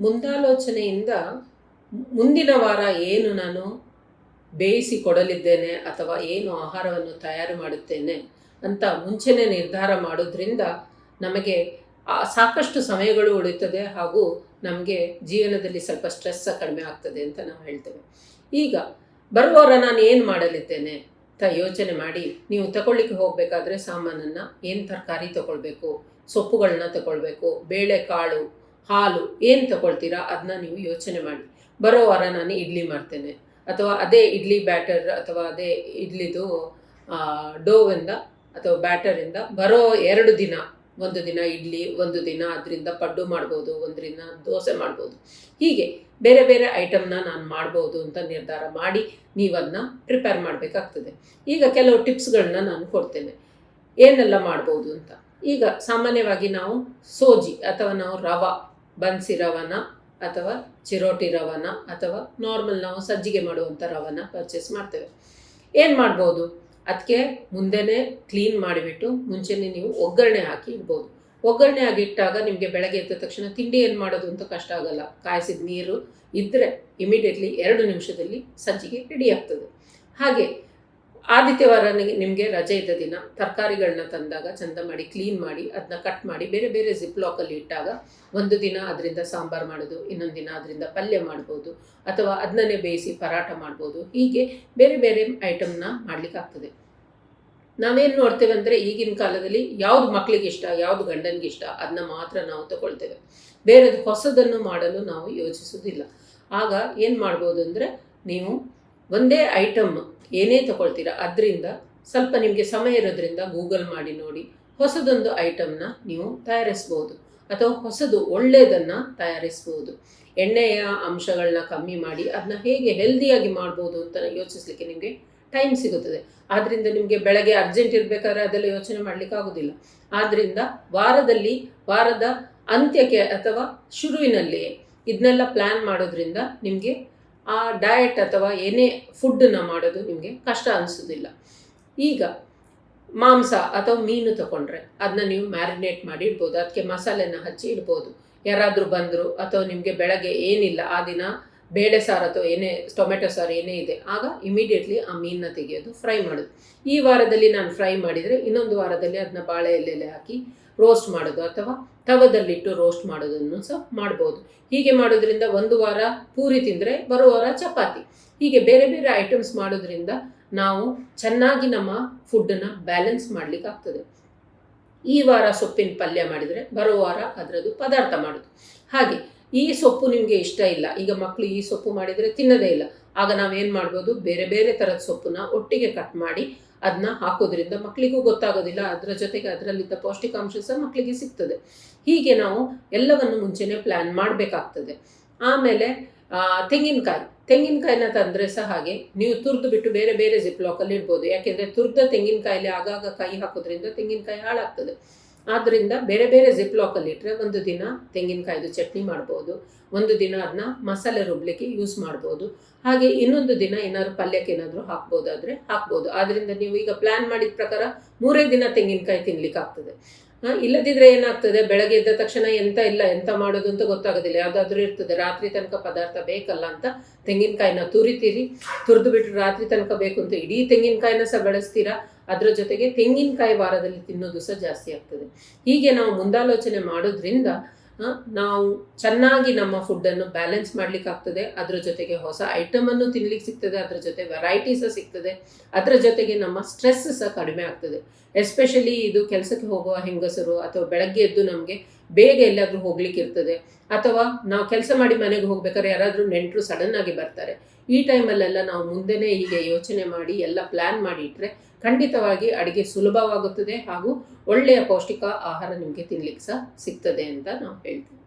ಮುಂದಾಲೋಚನೆಯಿಂದ ಮುಂದಿನ ವಾರ ಏನು ನಾನು ಬೇಯಿಸಿ ಕೊಡಲಿದ್ದೇನೆ ಅಥವಾ ಏನು ಆಹಾರವನ್ನು ತಯಾರು ಮಾಡುತ್ತೇನೆ ಅಂತ ಮುಂಚೆನೇ ನಿರ್ಧಾರ ಮಾಡೋದ್ರಿಂದ ನಮಗೆ ಸಾಕಷ್ಟು ಸಮಯಗಳು ಉಳಿತದೆ ಹಾಗೂ ನಮಗೆ ಜೀವನದಲ್ಲಿ ಸ್ವಲ್ಪ ಸ್ಟ್ರೆಸ್ ಕಡಿಮೆ ಆಗ್ತದೆ ಅಂತ ನಾವು ಹೇಳ್ತೇವೆ. ಈಗ ಬರುವವರ ನಾನು ಏನು ಮಾಡಲಿದ್ದೇನೆ ಅಂತ ಯೋಚನೆ ಮಾಡಿ ನೀವು ತಗೊಳ್ಳಿಕ್ಕೆ ಹೋಗಬೇಕಾದ್ರೆ ಸಾಮಾನನ್ನು ಏನು ತರಕಾರಿ ತಗೊಳ್ಬೇಕು, ಸೊಪ್ಪುಗಳನ್ನ ತಗೊಳ್ಬೇಕು, ಬೇಳೆಕಾಳು, ಹಾಲು ಏನು ತಗೊಳ್ತೀರಾ ಅದನ್ನ ನೀವು ಯೋಚನೆ ಮಾಡಿ. ಬರೋ ವಾರ ನಾನು ಇಡ್ಲಿ ಮಾಡ್ತೇನೆ ಅಥವಾ ಅದೇ ಇಡ್ಲಿ ಬ್ಯಾಟರ್ ಅಥವಾ ಅದೇ ಇಡ್ಲಿದು ಡೋವಿಂದ ಅಥವಾ ಬ್ಯಾಟರಿಂದ ಬರೋ 2 ದಿನ, ಒಂದು ದಿನ ಇಡ್ಲಿ, ಒಂದು ದಿನ ಅದರಿಂದ ಪಡ್ಡು ಮಾಡ್ಬೋದು, ಒಂದು ದಿನ ದೋಸೆ ಮಾಡ್ಬೋದು. ಹೀಗೆ ಬೇರೆ ಬೇರೆ ಐಟಮ್ನ ನಾನು ಮಾಡ್ಬೋದು ಅಂತ ನಿರ್ಧಾರ ಮಾಡಿ ನೀವು ಅದನ್ನ ಪ್ರಿಪೇರ್ ಮಾಡಬೇಕಾಗ್ತದೆ. ಈಗ ಕೆಲವು ಟಿಪ್ಸ್ಗಳನ್ನ ನಾನು ಕೊಡ್ತೇನೆ ಏನೆಲ್ಲ ಮಾಡ್ಬೋದು ಅಂತ. ಈಗ ಸಾಮಾನ್ಯವಾಗಿ ನಾವು ಸೋಜಿ ಅಥವಾ ನಾವು ಬನ್ಸಿ ರವನ ಅಥವಾ ಚಿರೋಟಿ ರವನ ಅಥವಾ ನಾರ್ಮಲ್ ನಾವು ಸಜ್ಜಿಗೆ ಮಾಡುವಂಥ ರವನ ಪರ್ಚೇಸ್ ಮಾಡ್ತೇವೆ. ಏನು ಮಾಡ್ಬೋದು, ಅದಕ್ಕೆ ಮುಂದೆನೇ ಕ್ಲೀನ್ ಮಾಡಿಬಿಟ್ಟು ಮುಂಚೆನೇ ನೀವು ಒಗ್ಗರಣೆ ಹಾಕಿ ಇಡ್ಬೋದು. ಒಗ್ಗರಣೆ ಆಗಿಟ್ಟಾಗ ನಿಮಗೆ ಬೆಳಗ್ಗೆ ಎದ್ದ ತಕ್ಷಣ ತಿಂಡಿ ಏನು ಮಾಡೋದು ಅಂತ ಕಷ್ಟ ಆಗಲ್ಲ. ಕಾಯಿಸಿದ ನೀರು ಇದ್ದರೆ ಇಮಿಡಿಯೇಟ್ಲಿ 2 ನಿಮಿಷದಲ್ಲಿ ಸಜ್ಜಿಗೆ ರೆಡಿ ಆಗ್ತದೆ. ಹಾಗೆ ಆದಿತ್ಯವಾರ ನಿಮಗೆ ರಜೆ ಇದ್ದ ದಿನ ತರಕಾರಿಗಳನ್ನ ತಂದಾಗ ಚಂದ ಮಾಡಿ ಕ್ಲೀನ್ ಮಾಡಿ ಅದನ್ನ ಕಟ್ ಮಾಡಿ ಬೇರೆ ಬೇರೆ ಜಿಪ್ಲಾಕಲ್ಲಿ ಇಟ್ಟಾಗ ಒಂದು ದಿನ ಅದರಿಂದ ಸಾಂಬಾರು ಮಾಡೋದು, ಇನ್ನೊಂದು ದಿನ ಅದರಿಂದ ಪಲ್ಯ ಮಾಡ್ಬೋದು ಅಥವಾ ಅದನ್ನೇ ಬೇಯಿಸಿ ಪರಾಟ ಮಾಡ್ಬೋದು. ಹೀಗೆ ಬೇರೆ ಬೇರೆ ಐಟಮ್ನ ಮಾಡಲಿಕ್ಕಾಗ್ತದೆ. ನಾವೇನು ನೋಡ್ತೇವೆ ಅಂದರೆ ಈಗಿನ ಕಾಲದಲ್ಲಿ ಯಾವುದು ಮಕ್ಕಳಿಗೆ ಇಷ್ಟ, ಯಾವುದು ಗಂಡನಿಗೆ ಇಷ್ಟ ಅದನ್ನ ಮಾತ್ರ ನಾವು ತಗೊಳ್ತೇವೆ. ಬೇರೆದು ಹೊಸದನ್ನು ಮಾಡಲು ನಾವು ಯೋಚಿಸೋದಿಲ್ಲ. ಆಗ ಏನು ಮಾಡ್ಬೋದು ಅಂದರೆ ನೀವು ಒಂದೇ ಐಟಮ್ ಏನೇ ತಗೊಳ್ತೀರಾ ಅದರಿಂದ ಸ್ವಲ್ಪ ನಿಮಗೆ ಸಮಯ ಇರೋದ್ರಿಂದ ಗೂಗಲ್ ಮಾಡಿ ನೋಡಿ ಹೊಸದೊಂದು ಐಟಮ್ನ ನೀವು ತಯಾರಿಸ್ಬೋದು ಅಥವಾ ಹೊಸದು ಒಳ್ಳೆಯದನ್ನು ತಯಾರಿಸ್ಬೋದು. ಎಣ್ಣೆಯ ಅಂಶಗಳನ್ನ ಕಮ್ಮಿ ಮಾಡಿ ಅದನ್ನ ಹೇಗೆ ಹೆಲ್ದಿಯಾಗಿ ಮಾಡ್ಬೋದು ಅಂತ ಯೋಚಿಸ್ಲಿಕ್ಕೆ ನಿಮಗೆ ಟೈಮ್ ಸಿಗುತ್ತದೆ. ಆದ್ದರಿಂದ ನಿಮಗೆ ಬೆಳಗ್ಗೆ ಅರ್ಜೆಂಟ್ ಇರಬೇಕಾದ್ರೆ ಅದೆಲ್ಲ ಯೋಚನೆ ಮಾಡಲಿಕ್ಕೆ ಆಗೋದಿಲ್ಲ. ಆದ್ದರಿಂದ ವಾರದ ಅಂತ್ಯಕ್ಕೆ ಅಥವಾ ಶುರುವಿನಲ್ಲಿ ಇದನ್ನೆಲ್ಲ ಪ್ಲ್ಯಾನ್ ಮಾಡೋದ್ರಿಂದ ನಿಮಗೆ ಆ ಡಯಟ್ ಅಥವಾ ಏನೇ ಫುಡ್ಡನ್ನು ಮಾಡೋದು ನಿಮಗೆ ಕಷ್ಟ ಅನಿಸೋದಿಲ್ಲ. ಈಗ ಮಾಂಸ ಅಥವಾ ಮೀನು ತಗೊಂಡ್ರೆ ಅದನ್ನ ನೀವು ಮ್ಯಾರಿನೇಟ್ ಮಾಡಿ ಇಡ್ಬೋದು, ಅದಕ್ಕೆ ಮಸಾಲೆನ ಹಚ್ಚಿ ಇಡ್ಬೋದು. ಯಾರಾದರೂ ಬಂದರು ಅಥವಾ ನಿಮಗೆ ಬೆಳಗ್ಗೆ ಏನಿಲ್ಲ ಆ ದಿನ ಬೇಳೆ ಸಾರು ಅಥವಾ ಏನೇ ಟೊಮೆಟೊ ಸಾರು ಏನೇ ಇದೆ ಆಗ ಇಮಿಡಿಯೇಟ್ಲಿ ಆ ಮೀನನ್ನ ತೆಗೆಯೋದು, ಫ್ರೈ ಮಾಡೋದು. ಈ ವಾರದಲ್ಲಿ ನಾನು ಫ್ರೈ ಮಾಡಿದರೆ ಇನ್ನೊಂದು ವಾರದಲ್ಲಿ ಅದನ್ನ ಬಾಳೆ ಎಲೆಲೆ ಹಾಕಿ ರೋಸ್ಟ್ ಮಾಡೋದು ಅಥವಾ ತವದಲ್ಲಿಟ್ಟು ರೋಸ್ಟ್ ಮಾಡೋದನ್ನು ಸಹ ಮಾಡ್ಬೋದು. ಹೀಗೆ ಮಾಡೋದ್ರಿಂದ ಒಂದು ವಾರ ಪೂರಿ ತಿಂದರೆ ಬರೋ ವಾರ ಚಪಾತಿ. ಹೀಗೆ ಬೇರೆ ಬೇರೆ ಐಟಮ್ಸ್ ಮಾಡೋದ್ರಿಂದ ನಾವು ಚೆನ್ನಾಗಿ ನಮ್ಮ ಫುಡ್ಡನ್ನು ಬ್ಯಾಲೆನ್ಸ್ ಮಾಡಲಿಕ್ಕಾಗ್ತದೆ. ಈ ವಾರ ಸೊಪ್ಪಿನ ಪಲ್ಯ ಮಾಡಿದರೆ ಬರೋ ವಾರ ಅದರದ್ದು ಪದಾರ್ಥ ಮಾಡೋದು. ಹಾಗೆ ಈ ಸೊಪ್ಪು ನಿಮಗೆ ಇಷ್ಟ ಇಲ್ಲ, ಈಗ ಮಕ್ಕಳು ಈ ಸೊಪ್ಪು ಮಾಡಿದರೆ ತಿನ್ನೋದೇ ಇಲ್ಲ, ಆಗ ನಾವೇನು ಮಾಡ್ಬೋದು, ಬೇರೆ ಬೇರೆ ಥರದ ಸೊಪ್ಪನ್ನ ಒಟ್ಟಿಗೆ ಕಟ್ ಮಾಡಿ ಅದನ್ನ ಹಾಕೋದ್ರಿಂದ ಮಕ್ಕಳಿಗೂ ಗೊತ್ತಾಗೋದಿಲ್ಲ, ಅದರ ಜೊತೆಗೆ ಅದರಲ್ಲಿದ್ದ ಪೌಷ್ಟಿಕಾಂಶ ಸಹ ಮಕ್ಕಳಿಗೆ ಸಿಗ್ತದೆ. ಹೀಗೆ ನಾವು ಎಲ್ಲವನ್ನು ಮುಂಚೆನೇ ಪ್ಲ್ಯಾನ್ ಮಾಡಬೇಕಾಗ್ತದೆ. ಆಮೇಲೆ ತೆಂಗಿನಕಾಯಿನ ತಂದರೆ ಸಹ ಹಾಗೆ ನೀವು ತುರಿದು ಬಿಟ್ಟು ಬೇರೆ ಬೇರೆ ಜಿಪ್ಲಾಕಲ್ಲಿ ಇಡ್ಬೋದು. ಯಾಕೆಂದರೆ ತುರಿದ ತೆಂಗಿನಕಾಯಲ್ಲಿ ಆಗಾಗ ಕೈ ಹಾಕೋದ್ರಿಂದ ತೆಂಗಿನಕಾಯಿ ಹಾಳಾಗ್ತದೆ. ಆದ್ದರಿಂದ ಬೇರೆ ಬೇರೆ ಜಿಪ್ಲಾಕಲ್ಲಿ ಇಟ್ಟರೆ ಒಂದು ದಿನ ತೆಂಗಿನಕಾಯಿದು ಚಟ್ನಿ ಮಾಡ್ಬೋದು, ಒಂದು ದಿನ ಅದನ್ನ ಮಸಾಲೆ ರುಬ್ಲಿಕ್ಕೆ ಯೂಸ್ ಮಾಡ್ಬೋದು, ಹಾಗೆ ಇನ್ನೊಂದು ದಿನ ಏನಾದ್ರು ಪಲ್ಯಕ್ಕೆ ಏನಾದರೂ ಹಾಕ್ಬೋದಾದರೆ ಹಾಕ್ಬೋದು. ಆದ್ದರಿಂದ ನೀವು ಈಗ ಪ್ಲ್ಯಾನ್ ಮಾಡಿದ ಪ್ರಕಾರ 3 ದಿನ ತೆಂಗಿನಕಾಯಿ ತಿನ್ಲಿಕ್ಕಾಗ್ತದೆ. ಇಲ್ಲದಿದ್ದರೆ ಏನಾಗ್ತದೆ, ಬೆಳಗ್ಗೆ ಎದ್ದ ತಕ್ಷಣ ಎಂತ ಮಾಡೋದು ಅಂತ ಗೊತ್ತಾಗೋದಿಲ್ಲ, ಯಾವುದಾದ್ರೂ ಇರ್ತದೆ ರಾತ್ರಿ ತನಕ ಪದಾರ್ಥ ಬೇಕಲ್ಲ ಅಂತ ತೆಂಗಿನಕಾಯಿನ ತುರಿದು ಬಿಟ್ಟು ರಾತ್ರಿ ತನಕ ಬೇಕು ಅಂತ ಇಡೀ ತೆಂಗಿನಕಾಯಿನ ಸಹ ಬೆಳೆಸ್ತೀರಾ. ಅದರ ಜೊತೆಗೆ ತೆಂಗಿನಕಾಯಿ ವಾರದಲ್ಲಿ ತಿನ್ನೋದು ಸಹ ಜಾಸ್ತಿ ಆಗ್ತದೆ. ಹೀಗೆ ನಾವು ಮುಂದಾಲೋಚನೆ ಮಾಡೋದ್ರಿಂದ ನಾವು ಚೆನ್ನಾಗಿ ನಮ್ಮ ಫುಡ್ಡನ್ನು ಬ್ಯಾಲೆನ್ಸ್ ಮಾಡಲಿಕ್ಕಾಗ್ತದೆ. ಅದರ ಜೊತೆಗೆ ಹೊಸ ಐಟಮನ್ನು ತಿನ್ಲಿಕ್ಕೆ ಸಿಗ್ತದೆ, ಅದರ ಜೊತೆ ವೆರೈಟಿ ಸಹ ಸಿಗ್ತದೆ, ಅದರ ಜೊತೆಗೆ ನಮ್ಮ ಸ್ಟ್ರೆಸ್ ಸಹ ಕಡಿಮೆ ಆಗ್ತದೆ. ಎಸ್ಪೆಷಲಿ ಇದು ಕೆಲಸಕ್ಕೆ ಹೋಗುವ ಹೆಂಗಸರು ಅಥವಾ ಬೆಳಗ್ಗೆ ಎದ್ದು ನಮಗೆ ಬೇಗ ಎಲ್ಲಾದರೂ ಹೋಗ್ಲಿಕ್ಕೆ ಇರ್ತದೆ ಅಥವಾ ನಾವು ಕೆಲಸ ಮಾಡಿ ಮನೆಗೆ ಹೋಗ್ಬೇಕಾದ್ರೆ ಯಾರಾದರೂ ನೆಂಟರು ಸಡನ್ ಆಗಿ ಬರ್ತಾರೆ. ಈ ಟೈಮಲ್ಲೆಲ್ಲ ನಾವು ಮುಂದೆನೇ ಹೀಗೆ ಯೋಚನೆ ಮಾಡಿ ಎಲ್ಲ ಪ್ಲ್ಯಾನ್ ಮಾಡಿ ಇಟ್ಟರೆ ಖಂಡಿತವಾಗಿ ಅಡುಗೆ ಸುಲಭವಾಗುತ್ತದೆ ಹಾಗೂ ಒಳ್ಳೆಯ ಪೌಷ್ಟಿಕ ಆಹಾರ ನಿಮಗೆ ತಿನ್ಲಿಕ್ಕೆ ಸಹ ಸಿಗ್ತದೆ ಅಂತ ನಾವು ಹೇಳ್ತೀವಿ.